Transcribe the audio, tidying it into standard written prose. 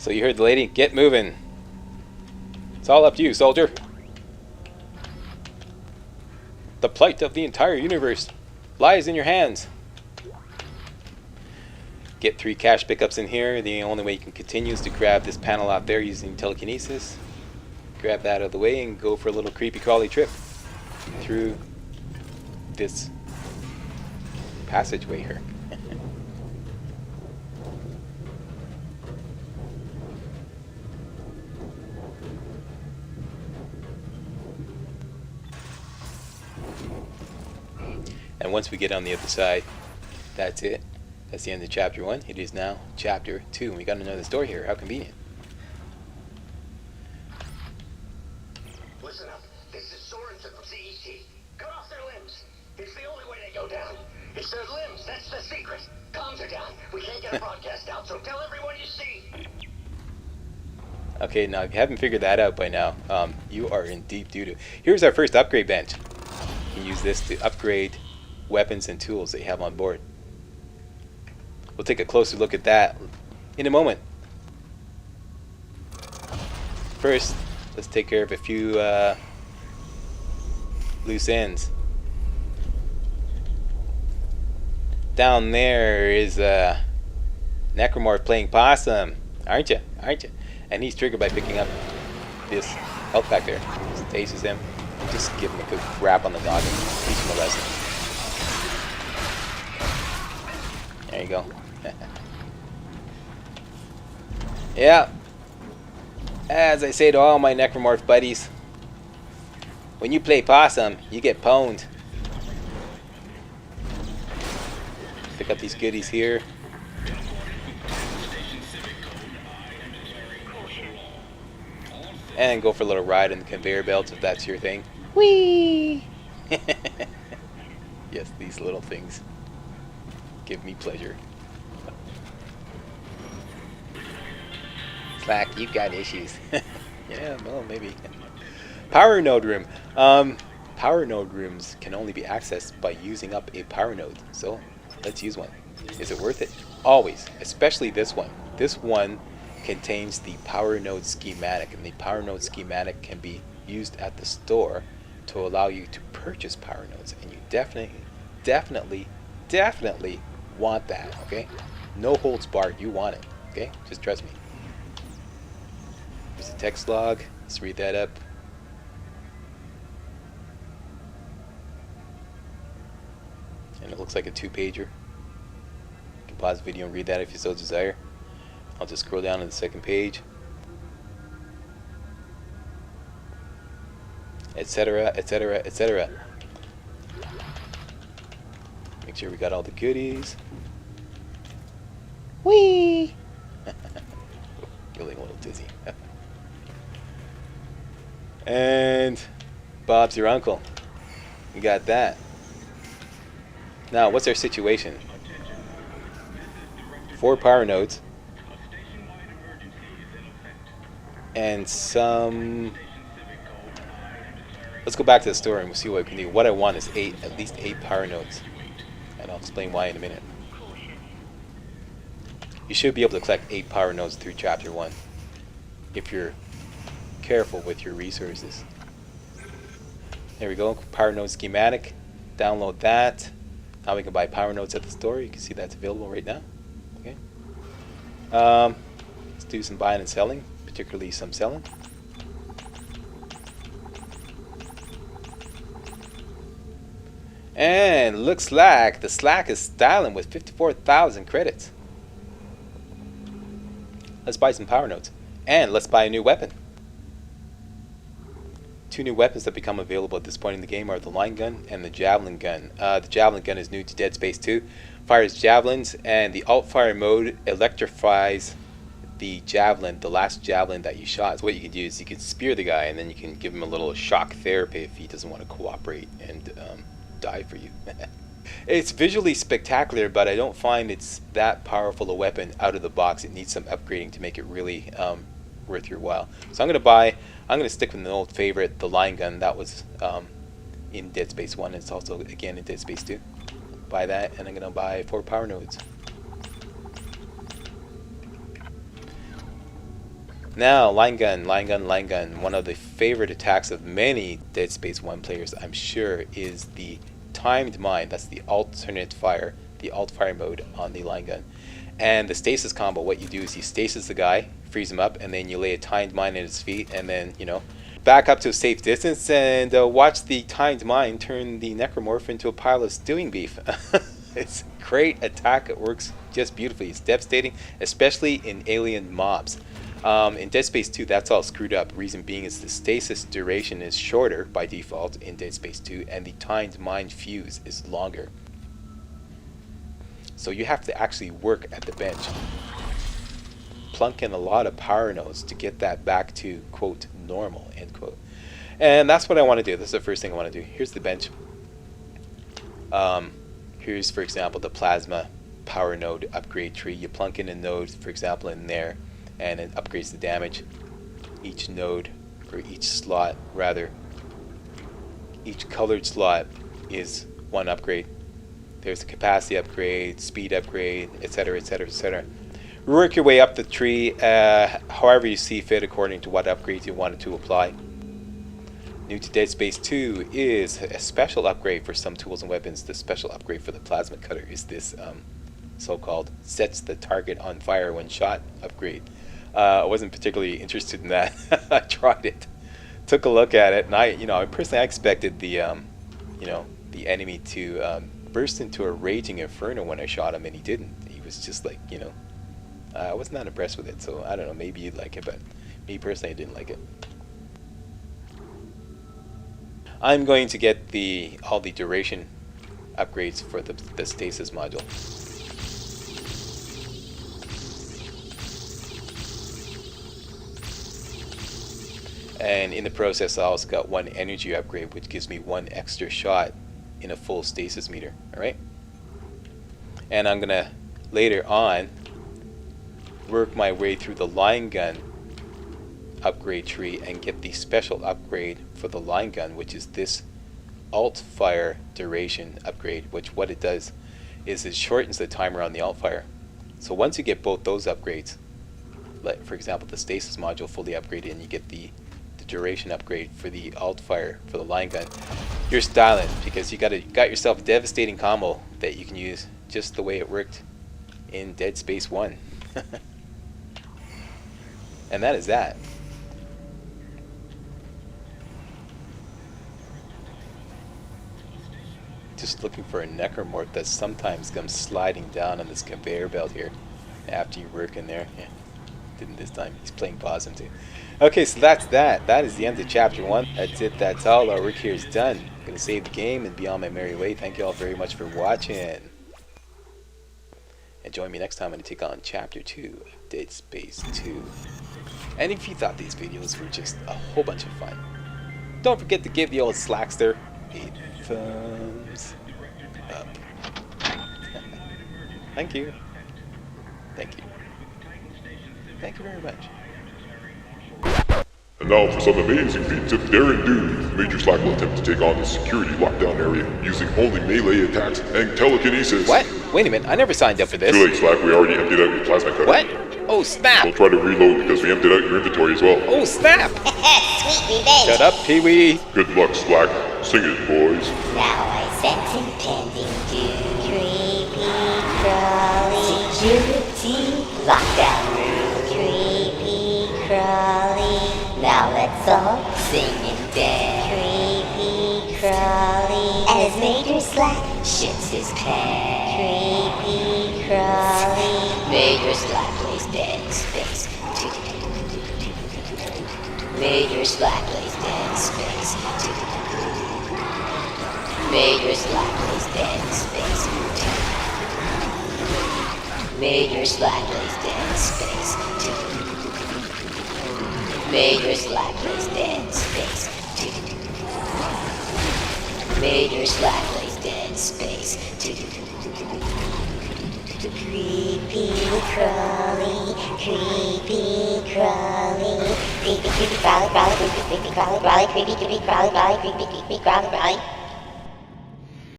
So you heard the lady. Get moving. It's all up to you, soldier. The plight of the entire universe lies in your hands. Get 3 cash pickups in here. The only way you can continue is to grab this panel out there using telekinesis. Grab that out of the way and go for a little creepy crawly trip through this passageway here. And once we get on the other side, that's it. That's the end of chapter 1. It is now chapter 2. And we got another story here. How convenient. Listen up. This is Sorensen from CEC. Cut off their limbs. It's the only way they go down. It's their limbs. That's the secret. Comms are down. We can't get a broadcast out, so tell everyone you see. Okay, now if you haven't figured that out by now, you are in deep doo-doo. Here's our first upgrade bench. You can use this to upgrade weapons and tools that you have on board. We'll take a closer look at that in a moment. First, let's take care of a few loose ends. Down there is Necromorph playing possum, aren't you? And he's triggered by picking up this health pack there. Just tases him and just give him a good rap on the noggin. Teach him a lesson. There you go. Yeah. As I say to all my Necromorph buddies, when you play possum, you get pwned. Pick up these goodies here. And go for a little ride in the conveyor belt if that's your thing. Whee! Yes, these little things give me pleasure. Slack, you've got issues. Yeah, well, maybe. Power node room. Power node rooms can only be accessed by using up a power node. So, let's use one. Is it worth it? Always. Especially this one. This one contains the power node schematic, and the power node schematic can be used at the store to allow you to purchase power nodes, and you definitely want that. Okay, no holds barred. You want it. Okay, just trust me. There's a text log. Let's read that up. And it looks like a 2-pager. You can pause the video and read that if you so desire. I'll just scroll down to the second page, etc., etc., etc. Make sure we got all the goodies. Whee! Feeling a little dizzy. And Bob's your uncle. We got that. Now, what's our situation? 4 power nodes. And some... Let's go back to the store and we'll see what we can do. What I want is at least 8 power nodes. And I'll explain why in a minute. You should be able to collect 8 power nodes through chapter 1. If you're careful with your resources. There we go. Power node schematic. Download that. Now we can buy power nodes at the store. You can see that's available right now. Okay. Let's do some buying and selling. Particularly some selling. And looks like the Slack is styling with 54,000 credits. Let's buy some power nodes. And let's buy a new weapon. 2 new weapons that become available at this point in the game are the line gun and the Javelin Gun. The Javelin Gun is new to Dead Space 2. Fires javelins, and the alt fire mode electrifies the javelin, the last javelin that you shot. So what you can do is you can spear the guy, and then you can give him a little shock therapy if he doesn't want to cooperate and die for you. It's visually spectacular, but I don't find it's that powerful a weapon out of the box. It needs some upgrading to make it really worth your while. So I'm going to stick with an old favorite, the line gun. That was in Dead Space 1. It's also again in Dead Space 2. Buy that, and I'm going to buy 4 power nodes. Now, line gun, line gun, line gun. One of the favorite attacks of many Dead Space 1 players, I'm sure, is the timed mine. That's the alternate fire, the alt fire mode on the line gun. And the stasis combo, what you do is you stasis the guy, freeze him up, and then you lay a timed mine at his feet, and then, you know, back up to a safe distance and watch the timed mine turn the necromorph into a pile of stewing beef. It's a great attack. It works just beautifully. It's devastating, especially in alien mobs. In Dead Space 2, that's all screwed up. Reason being is the stasis duration is shorter by default in Dead Space 2, and the timed mine fuse is longer. So you have to actually work at the bench, plunk in a lot of power nodes to get that back to, quote, normal, end quote. And that's what I want to do. This is the first thing I want to do. Here's the bench. Here's, for example, the plasma power node upgrade tree. You plunk in a node, for example, in there, and it upgrades the damage. Each node, or each slot rather, each colored slot is one upgrade. There's a capacity upgrade, speed upgrade, etc., etc., etc. Work your way up the tree however you see fit according to what upgrades you wanted to apply. New to Dead Space 2 is a special upgrade for some tools and weapons. The special upgrade for the plasma cutter is this so-called sets the target on fire when shot upgrade. I wasn't particularly interested in that. I tried it, took a look at it, and I personally expected the the enemy to burst into a raging inferno when I shot him, and he didn't. He was just like, I was not impressed with it. So I don't know, maybe you'd like it, but me personally, I didn't like it. I'm going to get all the duration upgrades for the stasis module. And in the process, I also got one energy upgrade, which gives me one extra shot in a full stasis meter. Alright? And I'm gonna later on work my way through the line gun upgrade tree and get the special upgrade for the line gun, which is this alt fire duration upgrade, which what it does is it shortens the timer on the alt fire. So once you get both those upgrades, like for example the stasis module fully upgraded, and you get the duration upgrade for the alt fire for the line gun, you're styling, because you got yourself a devastating combo that you can use just the way it worked in Dead Space 1. And that is that. Just looking for a necromorph that sometimes comes sliding down on this conveyor belt here after you work in there. Yeah, didn't this time. He's playing possum too. Okay, so that's that. That is the end of chapter 1. That's it. That's all. Our work here is done. I'm going to save the game and be on my merry way. Thank you all very much for watching. And join me next time when I take on chapter 2 of Dead Space 2. And if you thought these videos were just a whole bunch of fun, don't forget to give the old Slackster 8 thumbs up. Thank you. Thank you. Thank you very much. And now for some amazing feats of daring do. Major Slack will attempt to take on the security lockdown area using only melee attacks and telekinesis. What? Wait a minute, I never signed up for this. Too late, Slack. We already emptied out your plasma cutter. What? Oh, snap! Don't try to reload because we emptied out your inventory as well. Oh, snap! Sweet revenge. Shut up, Pee-wee. Good luck, Slack. Sing it, boys. Now I sense impending doom. Creepy, crawly, security, lockdown room. Creepy, crawly. Now let's all sing and dance. Creepy, crawly. As Major Slack shits his pants. Creepy, crawly. Major Slack lays dead in space. Major Slack lays dead in space. Major Slack lays dead in space. Major Slack lays dead in space. Major Slack lays dead in space. Major Slack lays dead in space. Creepy crawly, creepy crawly, creepy crawly, crawly, creepy crawly, crawly, creepy crawly, crawly, creepy crawly, crawly.